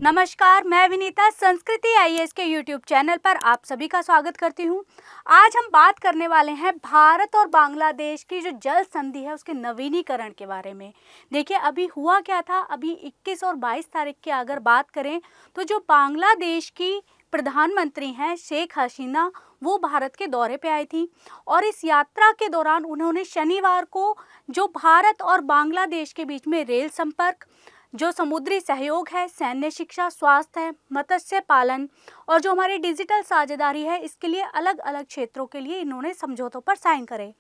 नमस्कार, मैं विनीता संस्कृति आईएएस के यूट्यूब चैनल पर आप सभी का स्वागत करती हूं। आज हम बात करने वाले हैं भारत और बांग्लादेश की जो जल संधि है उसके नवीनीकरण के बारे में। देखिए अभी हुआ क्या था, अभी 21 और 22 तारीख की अगर बात करें तो जो बांग्लादेश की प्रधानमंत्री हैं शेख हसीना, वो भारत के दौरे पे आई थी और इस यात्रा के दौरान उन्होंने शनिवार को जो भारत और बांग्लादेश के बीच में रेल संपर्क, जो समुद्री सहयोग है, सैन्य शिक्षा, स्वास्थ्य है, मत्स्य पालन और जो हमारी डिजिटल साझेदारी है, इसके लिए अलग अलग क्षेत्रों के लिए इन्होंने समझौतों पर साइन करे।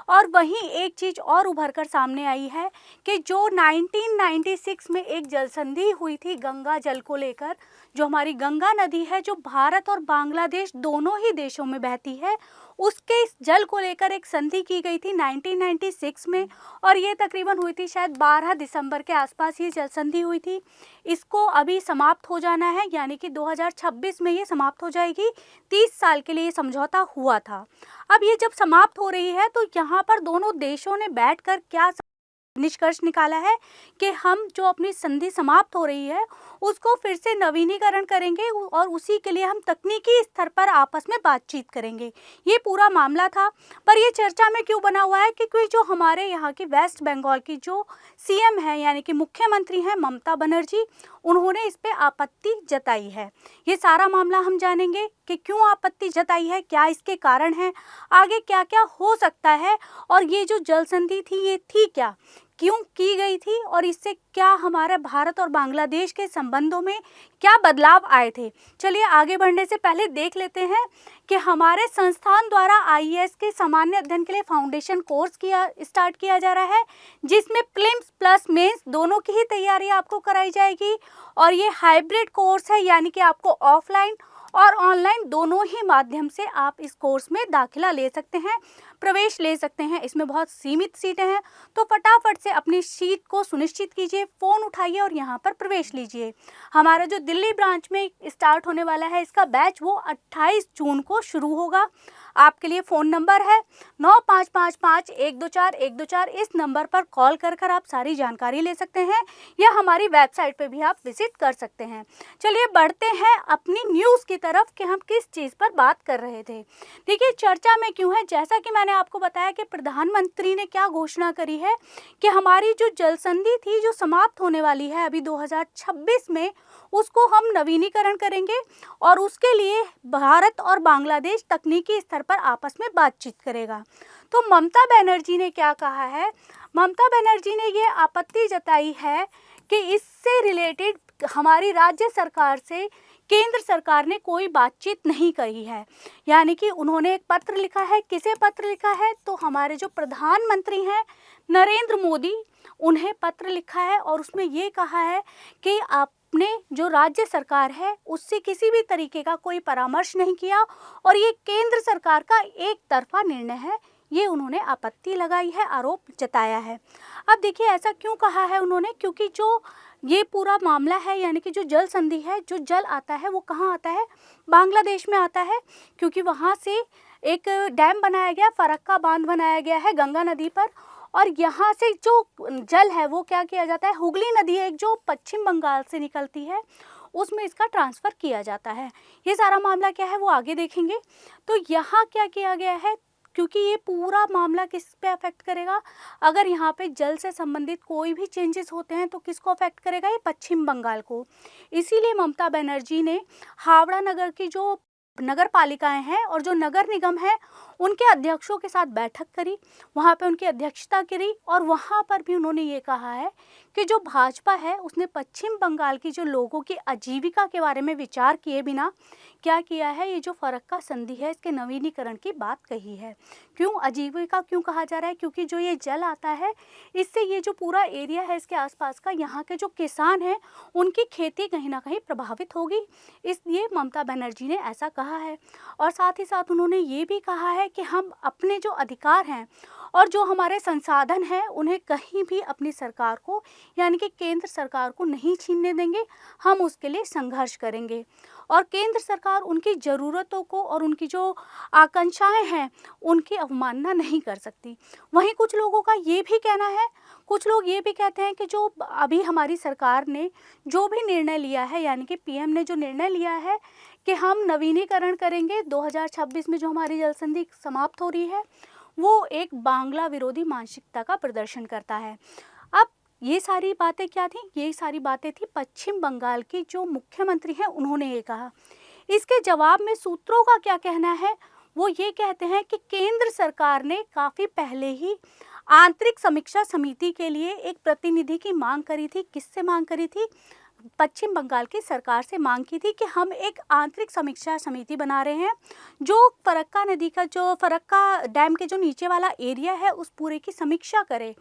और वहीं एक चीज़ और उभर कर सामने आई है कि जो 1996 में एक जल संधि हुई थी गंगा जल को लेकर, जो हमारी गंगा नदी है जो भारत और बांग्लादेश दोनों ही देशों में बहती है, उसके इस जल को लेकर एक संधि की गई थी 1996 में और ये तकरीबन हुई थी शायद 12 दिसंबर के आसपास ये जल संधि हुई थी। इसको अभी समाप्त हो जाना है, यानी कि 2026 में ये समाप्त हो जाएगी। 30 साल के लिए ये समझौता हुआ था। अब ये जब समाप्त हो रही है तो यहाँ पर दोनों देशों ने बैठकर क्या निष्कर्ष निकाला है कि हम जो अपनी संधि समाप्त हो रही है उसको फिर से नवीनीकरण करेंगे और उसी के लिए हम तकनीकी स्तर पर आपस में बातचीत करेंगे। ये पूरा मामला था। पर ये चर्चा में क्यों बना हुआ है क्योंकि जो हमारे यहाँ की वेस्ट बंगाल की जो सीएम है यानी कि मुख्यमंत्री हैं ममता बनर्जी, उन्होंने इस पे आपत्ति जताई है। ये सारा मामला हम जानेंगे कि क्यों आपत्ति जताई है, क्या इसके कारण हैं, आगे क्या क्या हो सकता है और ये जो जल संधि थी ये थी क्या, क्यों की गई थी और इससे क्या हमारे भारत और बांग्लादेश के संबंधों में क्या बदलाव आए थे। चलिए आगे बढ़ने से पहले देख लेते हैं कि हमारे संस्थान द्वारा आईएएस के सामान्य अध्ययन के लिए फाउंडेशन कोर्स स्टार्ट किया जा रहा है, जिसमें प्रीलिम्स प्लस मेंस दोनों की ही तैयारी आपको कराई जाएगी और ये हाइब्रिड कोर्स है, यानी कि आपको ऑफलाइन और ऑनलाइन दोनों ही माध्यम से आप इस कोर्स में दाखिला ले सकते हैं, प्रवेश ले सकते हैं। इसमें बहुत सीमित सीटें हैं, तो फटाफट से अपनी सीट को सुनिश्चित कीजिए, फ़ोन उठाइए और यहाँ पर प्रवेश लीजिए। हमारा जो दिल्ली ब्रांच में स्टार्ट होने वाला है इसका बैच वो 28 जून को शुरू होगा। आपके लिए फ़ोन नंबर है 9555124124। इस नंबर पर कॉल कर आप सारी जानकारी ले सकते हैं या हमारी वेबसाइट पे भी आप विजिट कर सकते हैं। चलिए बढ़ते हैं अपनी न्यूज़ की तरफ कि हम किस चीज़ पर बात कर रहे थे। देखिए चर्चा में क्यों है, जैसा कि मैंने आपको बताया कि प्रधानमंत्री ने क्या घोषणा करी है कि हमारी जो जल संधि थी जो समाप्त होने वाली है अभी 2026 में, उसको हम नवीनीकरण करेंगे और उसके लिए भारत और बांग्लादेश तकनीकी स्तर पर आपस में बातचीत करेगा। तो ममता बनर्जी ने क्या कहा है, ममता बनर्जी ने ये आपत्ति जताई है कि इससे रिलेटेड हमारी राज्य सरकार से केंद्र सरकार ने कोई बातचीत नहीं करी है। यानी कि उन्होंने एक पत्र लिखा है। किसे पत्र लिखा है, तो हमारे जो प्रधानमंत्री हैं नरेंद्र मोदी, उन्हें पत्र लिखा है और उसमें ये कहा है कि आपने जो राज्य सरकार है उससे किसी भी तरीके का कोई परामर्श नहीं किया और ये केंद्र सरकार का एक तरफा निर्णय है। ये उन्होंने आपत्ति लगाई है, आरोप जताया है। अब देखिए ऐसा क्यों कहा है उन्होंने, क्योंकि जो ये पूरा मामला है यानी कि जो जल संधि है, जो जल आता है वो कहाँ आता है, बांग्लादेश में आता है, क्योंकि वहाँ से एक डैम बनाया गया, फरक्का बांध बनाया गया है गंगा नदी पर और यहाँ से जो जल है वो क्या किया जाता है, हुगली नदी है एक जो पश्चिम बंगाल से निकलती है, उसमें इसका ट्रांसफ़र किया जाता है। ये सारा मामला क्या है वो आगे देखेंगे। तो यहाँ क्या किया गया है, क्योंकि ये पूरा मामला किस पे अफेक्ट करेगा, अगर यहाँ पे जल से संबंधित कोई भी चेंजेस होते हैं तो किसको अफेक्ट करेगा, ये पश्चिम बंगाल को। इसीलिए ममता बनर्जी ने हावड़ा नगर की जो नगर पालिकाएँ हैं और जो नगर निगम है उनके अध्यक्षों के साथ बैठक करी, वहाँ पे उनकी अध्यक्षता करी और वहाँ पर भी उन्होंने ये कहा है कि जो भाजपा है उसने पश्चिम बंगाल की जो लोगों की आजीविका के बारे में विचार किए बिना क्या किया है, ये जो फरक्का संधि है इसके नवीनीकरण की बात कही है। क्यों आजीविका क्यों कहा जा रहा है, क्योंकि जो ये जल आता है इससे ये जो पूरा एरिया है इसके आसपास का, यहाँ के जो किसान हैं उनकी खेती कहीं ना कहीं प्रभावित होगी, इसलिए ममता बनर्जी ने ऐसा कहा है। और साथ ही साथ उन्होंने ये भी कहा है कि हम अपने जो अधिकार हैं और जो हमारे संसाधन हैं उन्हें कहीं भी अपनी सरकार को यानी कि केंद्र सरकार को नहीं छीनने देंगे, हम उसके लिए संघर्ष करेंगे। और केंद्र सरकार उनकी ज़रूरतों को और उनकी जो आकांक्षाएं हैं उनकी अवमानना नहीं कर सकती। वहीं कुछ लोगों का ये भी कहना है, कुछ लोग ये भी कहते हैं कि जो अभी हमारी सरकार ने जो भी निर्णय लिया है, यानी कि पीएम ने जो निर्णय लिया है कि हम नवीनीकरण करेंगे 2026 में जो हमारी जल संधि समाप्त हो रही है, वो एक बांग्ला विरोधी मानसिकता का प्रदर्शन करता है। अब ये सारी बातें क्या थी? ये सारी बातें थी पश्चिम बंगाल की जो मुख्यमंत्री हैं उन्होंने ये कहा। इसके जवाब में सूत्रों का क्या कहना है? वो ये कहते हैं कि केंद्र सरकार ने काफ़ी पहले ही आंतरिक समीक्षा समिति के लिए एक प्रतिनिधि की मांग करी थी। किससे मांग करी थी? पश्चिम बंगाल की सरकार से मांग की थी कि हम एक आंतरिक समीक्षा समिति बना रहे हैं जो फरक्का नदी का, जो फरक्का डैम के जो नीचे वाला एरिया है उस पूरे की समीक्षा करे।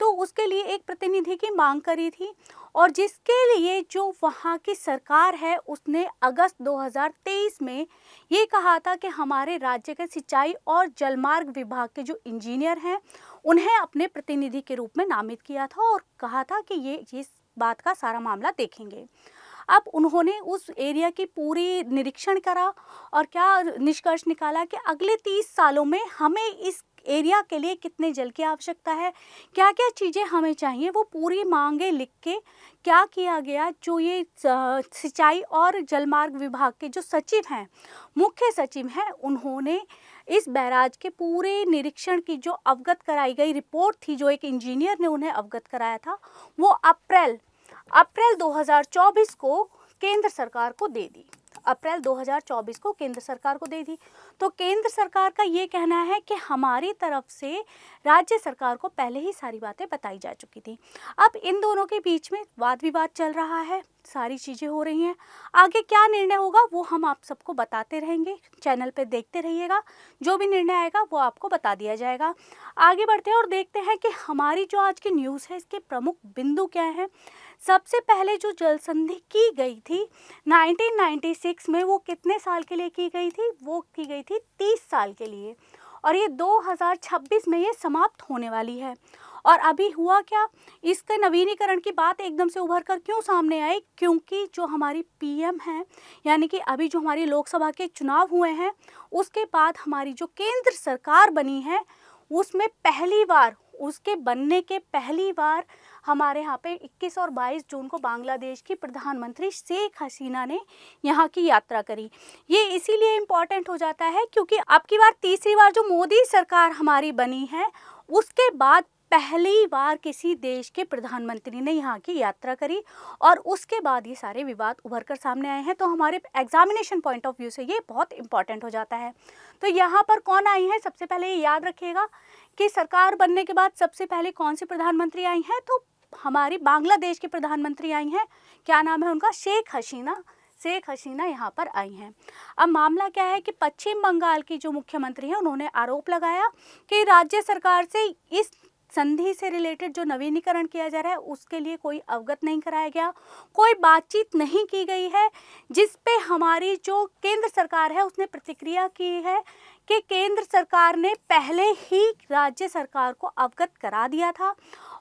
तो उसके लिए एक प्रतिनिधि की मांग करी थी और जिसके लिए जो वहाँ की सरकार है उसने अगस्त 2023 में ये कहा था कि हमारे राज्य के सिंचाई और जलमार्ग विभाग के जो इंजीनियर हैं उन्हें अपने प्रतिनिधि के रूप में नामित किया था और कहा था कि ये इस बात का सारा मामला देखेंगे। अब उन्होंने उस एरिया की पूरी निरीक्षण करा और क्या निष्कर्ष निकाला कि अगले 30 सालों में हमें इस एरिया के लिए कितने जल की आवश्यकता है, क्या क्या चीज़ें हमें चाहिए, वो पूरी मांगे लिख के क्या किया गया। जो ये सिंचाई और जलमार्ग विभाग के जो सचिव हैं, मुख्य सचिव हैं, उन्होंने इस बैराज के पूरे निरीक्षण की जो अवगत कराई गई रिपोर्ट थी, जो एक इंजीनियर ने उन्हें अवगत कराया था, वो अप्रैल 2024 को केंद्र सरकार को दे दी। अप्रैल 2024 को केंद्र सरकार को दे दी। तो केंद्र सरकार का ये कहना है कि हमारी तरफ से राज्य सरकार को पहले ही सारी बातें बताई जा चुकी थी। अब इन दोनों के बीच में वाद विवाद चल रहा है, सारी चीज़ें हो रही हैं। आगे क्या निर्णय होगा वो हम आप सबको बताते रहेंगे, चैनल पे देखते रहिएगा। जो भी निर्णय आएगा वो आपको बता दिया जाएगा। आगे बढ़ते हैं और देखते हैं कि हमारी जो आज की न्यूज़ है इसके प्रमुख बिंदु क्या हैं। सबसे पहले जो जल संधि की गई थी 1996 में, वो कितने साल के लिए की गई थी? वो की गई थी 30 साल के लिए और ये 2026 में ये समाप्त होने वाली है। और अभी हुआ क्या? इसके नवीनीकरण की बात एकदम से उभर कर क्यों सामने आई? क्योंकि जो हमारी पीएम हैं, यानी कि अभी जो हमारी लोकसभा के चुनाव हुए हैं, उसके बाद हमारी जो केंद्र सरकार बनी है उसमें पहली बार, उसके बनने के पहली बार हमारे यहाँ पे 21 और 22 जून को बांग्लादेश की प्रधानमंत्री शेख हसीना ने यहाँ की यात्रा करी। ये इसीलिए इम्पॉर्टेंट हो जाता है क्योंकि अब की बार तीसरी बार जो मोदी सरकार हमारी बनी है उसके बाद पहली बार किसी देश के प्रधानमंत्री ने यहाँ की यात्रा करी और उसके बाद ये सारे विवाद उभर कर सामने आए हैं। तो हमारे एग्जामिनेशन पॉइंट ऑफ व्यू से ये बहुत इंपॉर्टेंट हो जाता है। तो यहाँ पर कौन आई है? सबसे पहले ये याद रखिएगा कि सरकार बनने के बाद सबसे पहले कौन सी प्रधानमंत्री आई हैं? तो हमारी बांग्लादेश की प्रधानमंत्री आई हैं। क्या नाम है उनका? शेख हसीना यहाँ पर आई हैं। अब मामला क्या है कि पश्चिम बंगाल की जो मुख्यमंत्री हैं उन्होंने आरोप लगाया कि राज्य सरकार से इस संधि से रिलेटेड जो नवीनीकरण किया जा रहा है उसके लिए कोई अवगत नहीं कराया गया, कोई बातचीत नहीं की गई है, जिस पे हमारी जो केंद्र सरकार है उसने प्रतिक्रिया की है कि केंद्र सरकार ने पहले ही राज्य सरकार को अवगत करा दिया था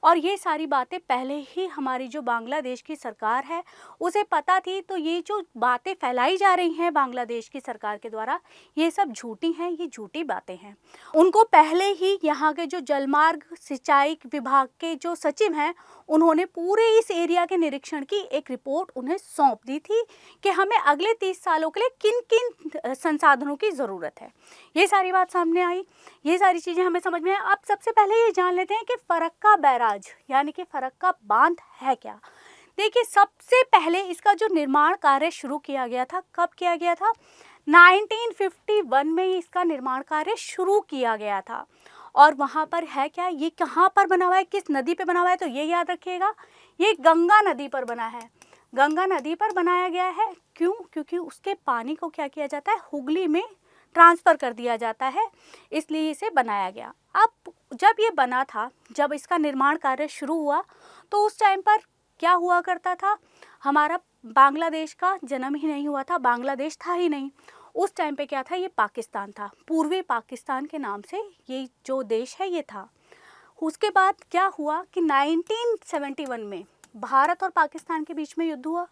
और ये सारी बातें पहले ही हमारी जो बांग्लादेश की सरकार है उसे पता थी। तो ये जो बातें फैलाई जा रही हैं बांग्लादेश की सरकार के द्वारा, ये सब झूठी हैं, ये झूठी बातें हैं। उनको पहले ही यहाँ के जो जलमार्ग सिंचाई विभाग के जो सचिव हैं उन्होंने पूरे इस एरिया के निरीक्षण की एक रिपोर्ट उन्हें सौंप दी थी कि हमें अगले 30 सालों के लिए किन किन संसाधनों की ज़रूरत है। ये सारी बात सामने आई, ये सारी चीज़ें हमें समझ में आए। अब सबसे पहले ये जान लेते हैं कि फरक्का बैराज यानी कि फरक्का बांध है क्या। देखिए, सबसे पहले इसका जो निर्माण कार्य शुरू किया गया था, कब किया गया था? 1951 में इसका निर्माण कार्य शुरू किया गया था। और वहाँ पर है क्या, ये कहाँ पर बना हुआ है, किस नदी पे बना हुआ है? तो ये याद रखिएगा, ये गंगा नदी पर बना है। गंगा नदी पर बनाया गया है। क्यों? क्योंकि उसके पानी को क्या किया जाता है, हुगली में ट्रांसफ़र कर दिया जाता है, इसलिए इसे बनाया गया। अब जब ये बना था, जब इसका निर्माण कार्य शुरू हुआ, तो उस टाइम पर क्या हुआ करता था, हमारा बांग्लादेश का जन्म ही नहीं हुआ था, बांग्लादेश था ही नहीं। उस टाइम पे क्या था, ये पाकिस्तान था, पूर्वी पाकिस्तान के नाम से ये जो देश है ये था। उसके बाद क्या हुआ कि 1971 में भारत और पाकिस्तान के बीच में युद्ध हुआ।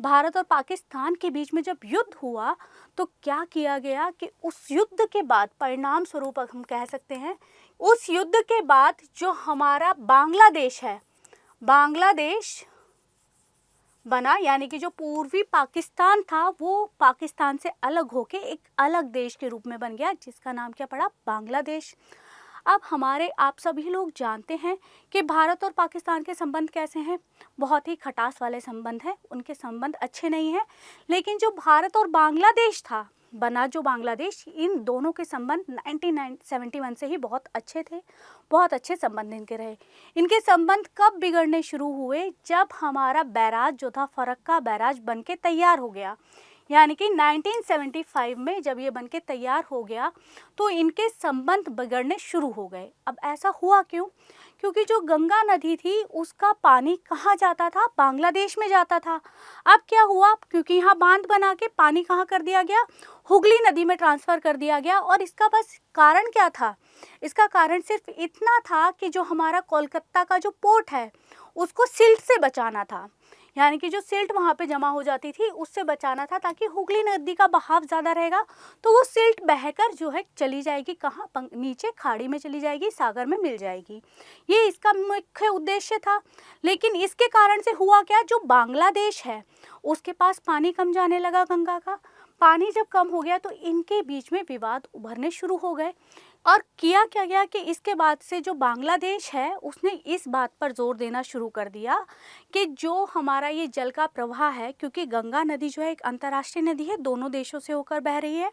भारत और पाकिस्तान के बीच में जब युद्ध हुआ तो क्या किया गया कि उस युद्ध के बाद परिणाम स्वरूप हम कह सकते हैं, उस युद्ध के बाद जो हमारा बांग्लादेश है, बांग्लादेश बना, यानी कि जो पूर्वी पाकिस्तान था वो पाकिस्तान से अलग होके एक अलग देश के रूप में बन गया, जिसका नाम क्या पड़ा, बांग्लादेश। अब हमारे आप सभी लोग जानते हैं कि भारत और पाकिस्तान के संबंध कैसे हैं, बहुत ही खटास वाले संबंध हैं, उनके संबंध अच्छे नहीं हैं। लेकिन जो भारत और बांग्लादेश था बना, जो बांग्लादेश, इन दोनों के संबंध 1971 से ही बहुत अच्छे थे, बहुत अच्छे संबंध इनके रहे। इनके संबंध कब बिगड़ने शुरू हुए, जब हमारा बैराज जो था फरक्का बैराज बनके तैयार हो गया, यानी कि 1975 में जब ये बनके तैयार हो गया तो इनके संबंध बिगड़ने शुरू हो गए। अब ऐसा हुआ क्यों? क्योंकि जो गंगा नदी थी उसका पानी कहाँ जाता था, बांग्लादेश में जाता था। अब क्या हुआ, क्योंकि यहाँ बांध बना के पानी कहाँ कर दिया गया, हुगली नदी में ट्रांसफ़र कर दिया गया। और इसका बस कारण क्या था, इसका कारण सिर्फ इतना था कि जो हमारा कोलकाता का जो पोर्ट है उसको सिल्ट से बचाना था, यानी कि जो सिल्ट वहाँ पे जमा हो जाती थी उससे बचाना था, ताकि हुगली नदी का बहाव ज़्यादा रहेगा तो वो सिल्ट बहकर जो है चली जाएगी कहाँ, नीचे खाड़ी में चली जाएगी, सागर में मिल जाएगी। ये इसका मुख्य उद्देश्य था। लेकिन इसके कारण से हुआ क्या, जो बांग्लादेश है उसके पास पानी कम जाने लगा, गंगा का पानी जब कम हो गया तो इनके बीच में विवाद उभरने शुरू हो गए। और किया क्या गया कि इसके बाद से जो बांग्लादेश है उसने इस बात पर जोर देना शुरू कर दिया कि जो हमारा ये जल का प्रवाह है, क्योंकि गंगा नदी जो है एक अंतर्राष्ट्रीय नदी है, दोनों देशों से होकर बह रही है,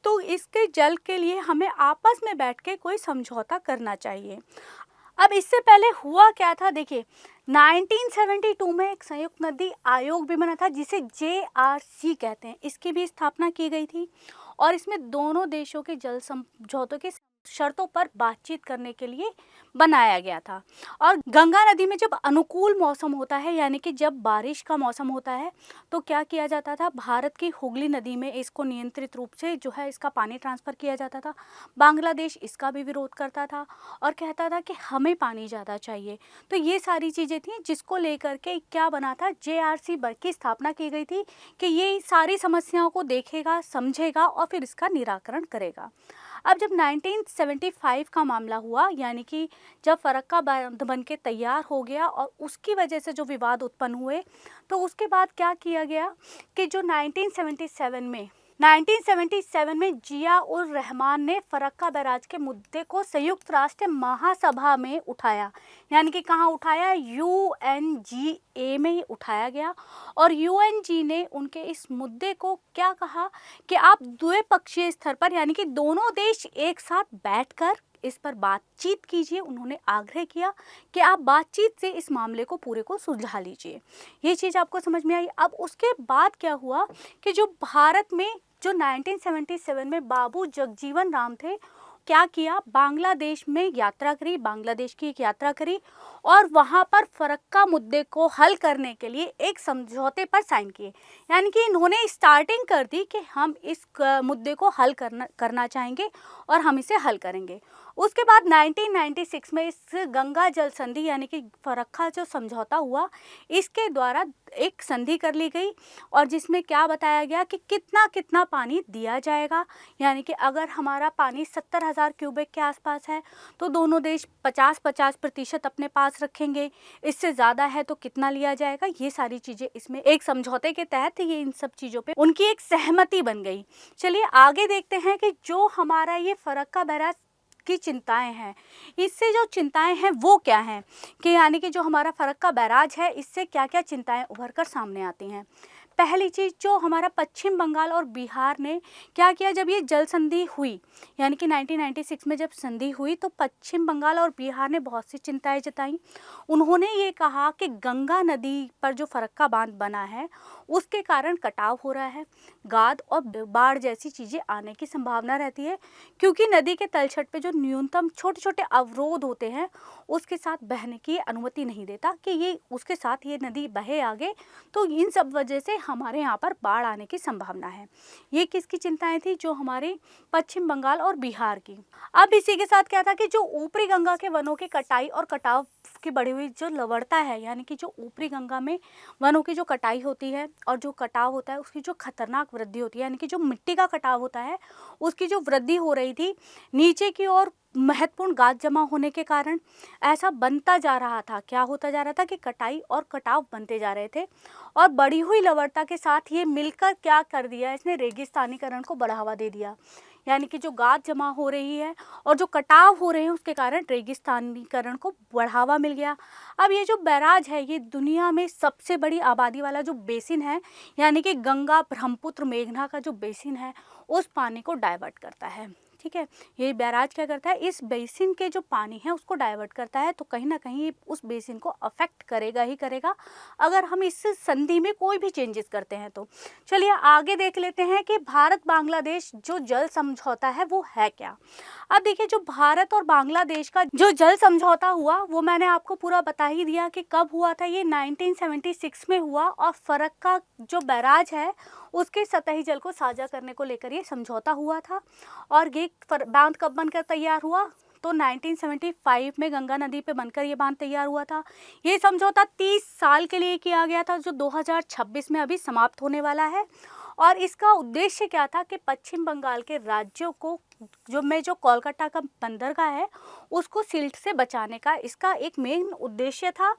तो इसके जल के लिए हमें आपस में बैठ के कोई समझौता करना चाहिए। अब इससे पहले हुआ क्या था, देखिए 1972 में एक संयुक्त नदी आयोग भी बना था जिसे JRC कहते हैं, इसकी भी स्थापना की गई थी और इसमें दोनों देशों के जल समझौतों के शर्तों पर बातचीत करने के लिए बनाया गया था। और गंगा नदी में जब अनुकूल मौसम होता है, यानी कि जब बारिश का मौसम होता है, तो क्या किया जाता था, भारत की हुगली नदी में इसको नियंत्रित रूप से जो है इसका पानी ट्रांसफ़र किया जाता था। बांग्लादेश इसका भी विरोध करता था और कहता था कि हमें पानी ज़्यादा चाहिए। तो ये सारी चीज़ें थी जिसको लेकर के क्या बना था, JRC की स्थापना की गई थी कि ये सारी समस्याओं को देखेगा, समझेगा और फिर इसका निराकरण करेगा। अब जब 1975 का मामला हुआ, यानी कि जब फरक्का बांध बन के तैयार हो गया और उसकी वजह से जो विवाद उत्पन्न हुए, तो उसके बाद क्या किया गया कि जो 1977 में जिया उर रहमान ने फरक्का बैराज के मुद्दे को संयुक्त राष्ट्र महासभा में उठाया, यानी कि कहाँ उठाया, UNGA में ही उठाया गया। और UNG ने उनके इस मुद्दे को क्या कहा कि आप द्विपक्षीय स्तर पर, यानी कि दोनों देश एक साथ बैठकर इस पर बातचीत कीजिए। उन्होंने आग्रह किया कि आप बातचीत से इस मामले को पूरे को सुलझा लीजिए। ये चीज़ आपको समझ में आई। अब उसके बाद क्या हुआ कि जो भारत में जो 1977 में बाबू जगजीवन राम थे, क्या किया, बांग्लादेश में यात्रा करी, बांग्लादेश की एक यात्रा करी और वहाँ पर फरक्का मुद्दे को हल करने के लिए एक समझौते पर साइन किए। यानी कि इन्होंने स्टार्टिंग कर दी कि हम इस मुद्दे को हल करना चाहेंगे और हम इसे हल करेंगे। उसके बाद 1996 में इस गंगा जल संधि, यानी कि फरक्का जो समझौता हुआ, इसके द्वारा एक संधि कर ली गई और जिसमें क्या बताया गया कि कितना कितना पानी दिया जाएगा। यानी कि अगर हमारा पानी 70,000 क्यूबिक के आसपास है तो दोनों देश 50-50% अपने पास रखेंगे, इससे ज़्यादा है तो कितना लिया जाएगा। ये सारी चीज़ें इसमें एक समझौते के तहत ये इन सब चीज़ों पे उनकी एक सहमति बन गई। चलिए आगे देखते हैं कि जो हमारा ये फरक्का बैराज की चिंताएं हैं, इससे जो चिंताएं हैं वो क्या हैं, कि यानी कि जो हमारा फरक्का बैराज है इससे क्या क्या चिंताएं उभर कर सामने आती हैं। पहली चीज़, जो हमारा पश्चिम बंगाल और बिहार ने क्या किया, जब ये जल संधि हुई, यानी कि 1996 में जब संधि हुई तो पश्चिम बंगाल और बिहार ने बहुत सी चिंताएं जताई। उन्होंने ये कहा कि गंगा नदी पर जो फरक्का बांध बना है उसके कारण कटाव हो रहा है, गाद और बाढ़ जैसी चीज़ें आने की संभावना रहती है, क्योंकि नदी के तलछट पे जो न्यूनतम छोटे छोटे अवरोध होते हैं उसके साथ बहने की अनुमति नहीं देता कि ये उसके साथ ये नदी बहे आगे। तो इन सब वजह से हमारे यहाँ पर बाढ़ आने की संभावना है। ये किसकी चिंताएं थी? जो हमारे पश्चिम बंगाल और बिहार की। अब इसी के साथ क्या था कि जो ऊपरी गंगा के वनों की कटाई और कटाव की बढ़ी हुई जो लवणता है, यानी कि जो ऊपरी गंगा में वनों की जो कटाई होती है और जो कटाव होता है उसकी जो खतरनाक वृद्धि होती है, यानी कि जो मिट्टी का कटाव होता है उसकी जो वृद्धि हो रही थी नीचे की ओर महत्वपूर्ण गाद जमा होने के कारण ऐसा बनता जा रहा था। क्या होता जा रहा था कि कटाई और कटाव बनते जा रहे थे और बढ़ी हुई लवणता के साथ ये मिलकर क्या कर दिया, इसने रेगिस्तानीकरण को बढ़ावा दे दिया। यानी कि जो गाद जमा हो रही है और जो कटाव हो रहे हैं उसके कारण रेगिस्तानीकरण को बढ़ावा मिल गया। अब ये जो बैराज है ये दुनिया में सबसे बड़ी आबादी वाला जो बेसिन है, यानी कि गंगा ब्रह्मपुत्र मेघना का जो बेसिन है उस पानी को डाइवर्ट करता है। ठीक है, ये बैराज क्या करता है, इस बेसिन के जो पानी है उसको डाइवर्ट करता है। तो कहीं ना कहीं उस बेसिन को अफेक्ट करेगा ही करेगा अगर हम इस संधि में कोई भी चेंजेस करते हैं तो। चलिए आगे देख लेते हैं कि भारत बांग्लादेश जो जल समझौता है वो है क्या। अब देखिए, जो भारत और बांग्लादेश का जो जल समझौता हुआ वो मैंने आपको पूरा बता ही दिया कि कब हुआ था। ये 1976 में हुआ और फरक्का जो बैराज है उसके सतही जल को साझा करने को लेकर ये समझौता हुआ था। और ये बांध कब बनकर तैयार हुआ? तो 1975 में गंगा नदी पे बनकर ये बांध तैयार हुआ था। ये समझौता 30 साल के लिए किया गया था जो 2026 में अभी समाप्त होने वाला है। और इसका उद्देश्य क्या था कि पश्चिम बंगाल के राज्यों को जो कोलकाता का बंदरगाह है उसको सिल्ट से बचाने का इसका एक मेन उद्देश्य था।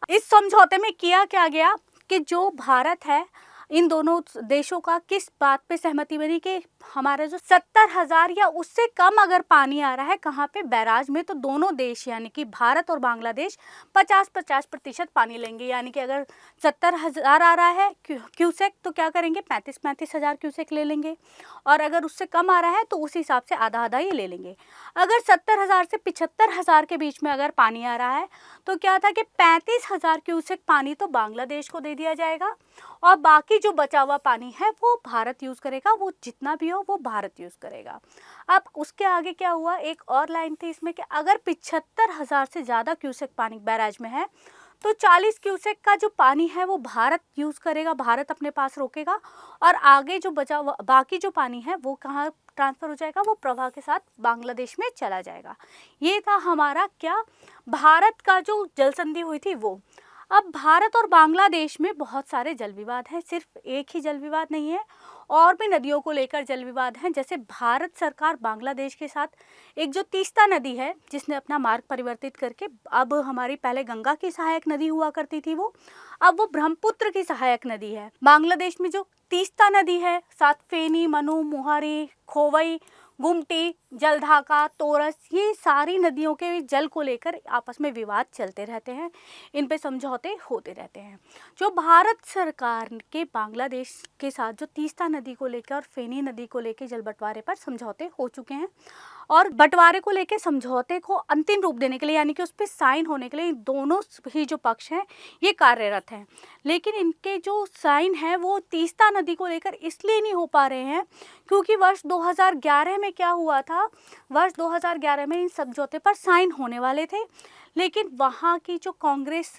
इस समझौते में किया क्या गया कि जो भारत है इन दोनों देशों का किस बात पे सहमति बनी कि हमारा जो 70,000 या उससे कम अगर पानी आ रहा है कहाँ पे, बैराज में, तो दोनों देश यानी कि भारत और बांग्लादेश 50-50% पानी लेंगे। यानी कि अगर 70,000 आ रहा है क्यूसेक तो क्या करेंगे, 35,000 क्यूसेक ले लेंगे। और अगर उससे कम आ रहा है तो उस हिसाब से आधा आधा ही ले लेंगे। अगर 70,000 से 75,000 के बीच में अगर पानी आ रहा है तो क्या था कि 35,000 क्यूसेक पानी तो बांग्लादेश को दे दिया जाएगा और बाकी जो बचा हुआ पानी है वो भारत यूज़ करेगा। वो जितना भी हो वो भारत यूज़ करेगा। अब उसके आगे क्या हुआ, एक और लाइन थी इसमें कि अगर 75,000 से ज़्यादा क्यूसेक पानी बैराज में है तो 40 क्यूसेक का जो पानी है वो भारत यूज़ करेगा, भारत अपने पास रोकेगा। और आगे जो बचा बाकी जो पानी है वो कहाँ ट्रांसफ़र हो जाएगा, वो प्रवाह के साथ बांग्लादेश में चला जाएगा। ये था हमारा क्या, भारत का जो जल संधि हुई थी वो। अब भारत और बांग्लादेश में बहुत सारे जल विवाद हैं, सिर्फ एक ही जल विवाद नहीं है, और भी नदियों को लेकर जल विवाद हैं। जैसे भारत सरकार बांग्लादेश के साथ एक जो तीस्ता नदी है जिसने अपना मार्ग परिवर्तित करके अब हमारी पहले गंगा की सहायक नदी हुआ करती थी वो अब वो ब्रह्मपुत्र की सहायक नदी है। बांग्लादेश में जो तीस्ता नदी है साथ फेनी, मनु, मोहारी, खोवई, गुमटी, जलढाका, तोरस, ये सारी नदियों के जल को लेकर आपस में विवाद चलते रहते हैं, इन पे समझौते होते रहते हैं। जो भारत सरकार के बांग्लादेश के साथ जो तीस्ता नदी को लेकर और फेनी नदी को लेकर जल बंटवारे पर समझौते हो चुके हैं और बंटवारे को लेकर समझौते को अंतिम रूप देने के लिए यानी कि उस पर साइन होने के लिए दोनों ही जो पक्ष हैं ये कार्यरत हैं। लेकिन इनके जो साइन है वो तीस्ता नदी को लेकर इसलिए नहीं हो पा रहे हैं क्योंकि वर्ष 2011 में क्या हुआ था, वर्ष 2011 में इन समझौते पर साइन होने वाले थे, लेकिन वहाँ की जो कांग्रेस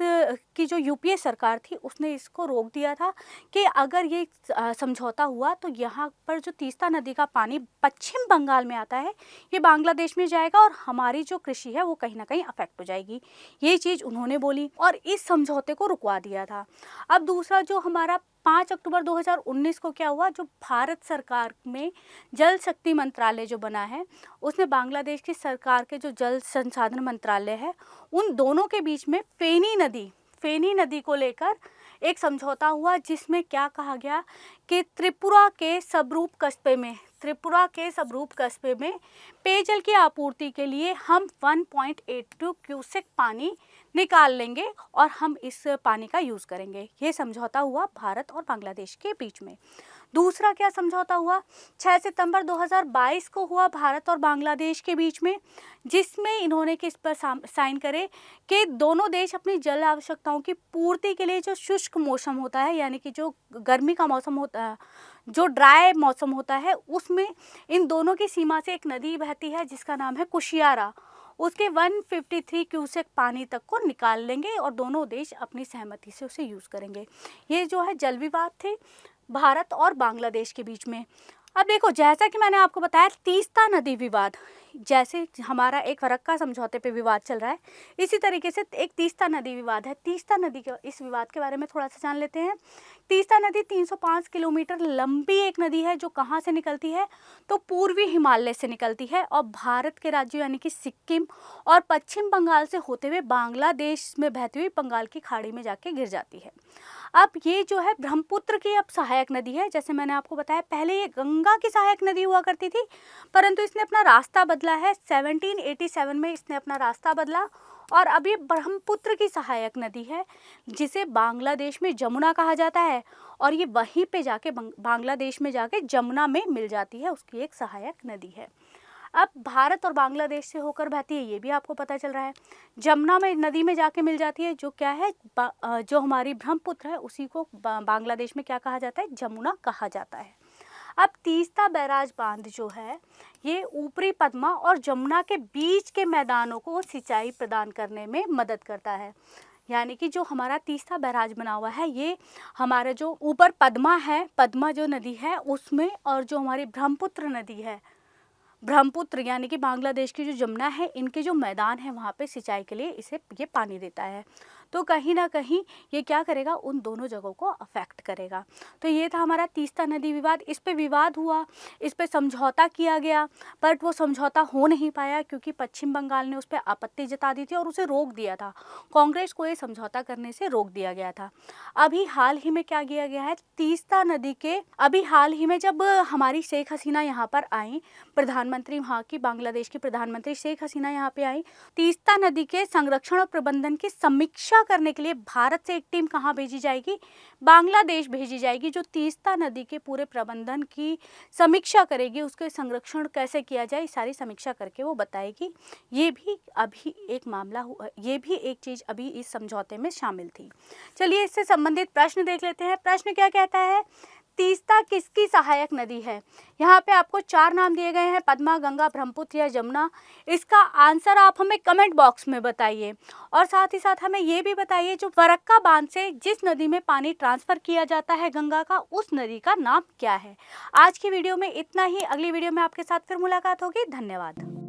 की जो यूपीए सरकार थी उसने इसको रोक दिया था कि अगर ये समझौता हुआ तो यहाँ पर जो तीस्ता नदी का पानी पश्चिम बंगाल में आता है ये बांग्लादेश में जाएगा और हमारी जो कृषि है वो कहीं ना कहीं अफेक्ट हो जाएगी। ये चीज़ उन्होंने बोली और इस समझौते को रुकवा दिया था। अब दूसरा जो हमारा 5 अक्टूबर 2019 को क्या हुआ, जो भारत सरकार में जल शक्ति मंत्रालय जो बना है उसने बांग्लादेश की सरकार के जो जल संसाधन मंत्रालय है उन दोनों के बीच में फेनी नदी को लेकर एक समझौता हुआ जिसमें क्या कहा गया कि त्रिपुरा के सबरूप कस्बे में पेयजल की आपूर्ति के लिए हम 1.82 क्यूसेक पानी निकाल लेंगे और हम इस पानी का यूज़ करेंगे। ये समझौता हुआ भारत और बांग्लादेश के बीच में। दूसरा क्या समझौता हुआ, 6 सितंबर 2022 को हुआ भारत और बांग्लादेश के बीच में, जिसमें इन्होंने किस पर साइन करे कि दोनों देश अपनी जल आवश्यकताओं की पूर्ति के लिए जो शुष्क मौसम होता है यानी कि जो गर्मी का मौसम होता है, जो ड्राई मौसम होता है, उसमें इन दोनों की सीमा से एक नदी बहती है जिसका नाम है कुशियारा, उसके 153 क्यूसेक पानी तक को निकाल लेंगे और दोनों देश अपनी सहमति से उसे यूज़ करेंगे। ये जो है जल विवाद थे भारत और बांग्लादेश के बीच में। अब देखो, जैसा कि मैंने आपको बताया, तीस्ता नदी विवाद, जैसे हमारा एक फरक्का समझौते पे विवाद चल रहा है, इसी तरीके से एक तीस्ता नदी विवाद है। तीस्ता नदी के इस विवाद के बारे में थोड़ा सा जान लेते हैं। तीस्ता नदी 305 किलोमीटर लंबी एक नदी है जो कहाँ से निकलती है, तो पूर्वी हिमालय से निकलती है और भारत के राज्यों यानी कि सिक्किम और पश्चिम बंगाल से होते हुए बांग्लादेश में बहती हुई बंगाल की खाड़ी में जाके गिर जाती है। अब ये जो है ब्रह्मपुत्र की अब सहायक नदी है। जैसे मैंने आपको बताया, पहले ये गंगा की सहायक नदी हुआ करती थी, परंतु इसने अपना रास्ता बदला है। 1787 में इसने अपना रास्ता बदला और अब ये ब्रह्मपुत्र की सहायक नदी है, जिसे बांग्लादेश में जमुना कहा जाता है और ये वहीं पे जाके बांग्लादेश में जाके जमुना में मिल जाती है, उसकी एक सहायक नदी है। अब भारत और बांग्लादेश से होकर बहती है, ये भी आपको पता चल रहा है। जमुना में नदी में जाके मिल जाती है, जो क्या है, जो हमारी ब्रह्मपुत्र है उसी को बांग्लादेश में क्या कहा जाता है, जमुना कहा जाता है। अब तीस्ता बैराज बांध जो है, ये ऊपरी पद्मा और जमुना के बीच के मैदानों को सिंचाई प्रदान करने में मदद करता है। यानी कि जो हमारा तीस्ता बैराज बना हुआ है, ये हमारा जो ऊपर पद्मा है, पद्मा जो नदी है उसमें, और जो हमारी ब्रह्मपुत्र नदी है, ब्रह्मपुत्र यानी कि बांग्लादेश की जो जमुना है, इनके जो मैदान है वहाँ पे सिंचाई के लिए इसे ये पानी देता है। तो कहीं ना कहीं ये क्या करेगा, उन दोनों जगहों को अफेक्ट करेगा। तो ये था हमारा तीस्ता नदी विवाद। इस पे विवाद हुआ, इस पे समझौता किया गया, बट वो समझौता हो नहीं पाया क्योंकि पश्चिम बंगाल ने उस पर आपत्ति जता दी थी और उसे रोक दिया था। कांग्रेस को ये समझौता करने से रोक दिया गया था। अभी हाल ही में क्या किया गया है, तीस्ता नदी के, अभी हाल ही में जब हमारी शेख हसीना यहाँ पर आई, प्रधानमंत्री वहाँ की, बांग्लादेश की प्रधानमंत्री शेख हसीना यहाँ पे आई, तीस्ता नदी के संरक्षण और प्रबंधन की समीक्षा करने के लिए भारत से एक टीम कहाँ भेजी जाएगी, बांग्लादेश भेजी जाएगी, जो तीस्ता नदी के पूरे प्रबंधन की समीक्षा करेगी, उसके संरक्षण कैसे किया जाए सारी समीक्षा करके वो बताएगी। ये भी अभी एक मामला हुआ, ये भी एक चीज़ अभी इस समझौते में शामिल थी। चलिए इससे संबंधित प्रश्न देख लेते हैं। प्रश्न क्या कहता है, तीस्ता किसकी सहायक नदी है? यहाँ पे आपको 4 नाम दिए गए हैं, पद्मा, गंगा, ब्रह्मपुत्र या जमुना। इसका आंसर आप हमें कमेंट बॉक्स में बताइए और साथ ही साथ हमें ये भी बताइए, जो फरक्का बांध से जिस नदी में पानी ट्रांसफ़र किया जाता है गंगा का, उस नदी का नाम क्या है। आज की वीडियो में इतना ही। अगली वीडियो में आपके साथ फिर मुलाकात होगी। धन्यवाद।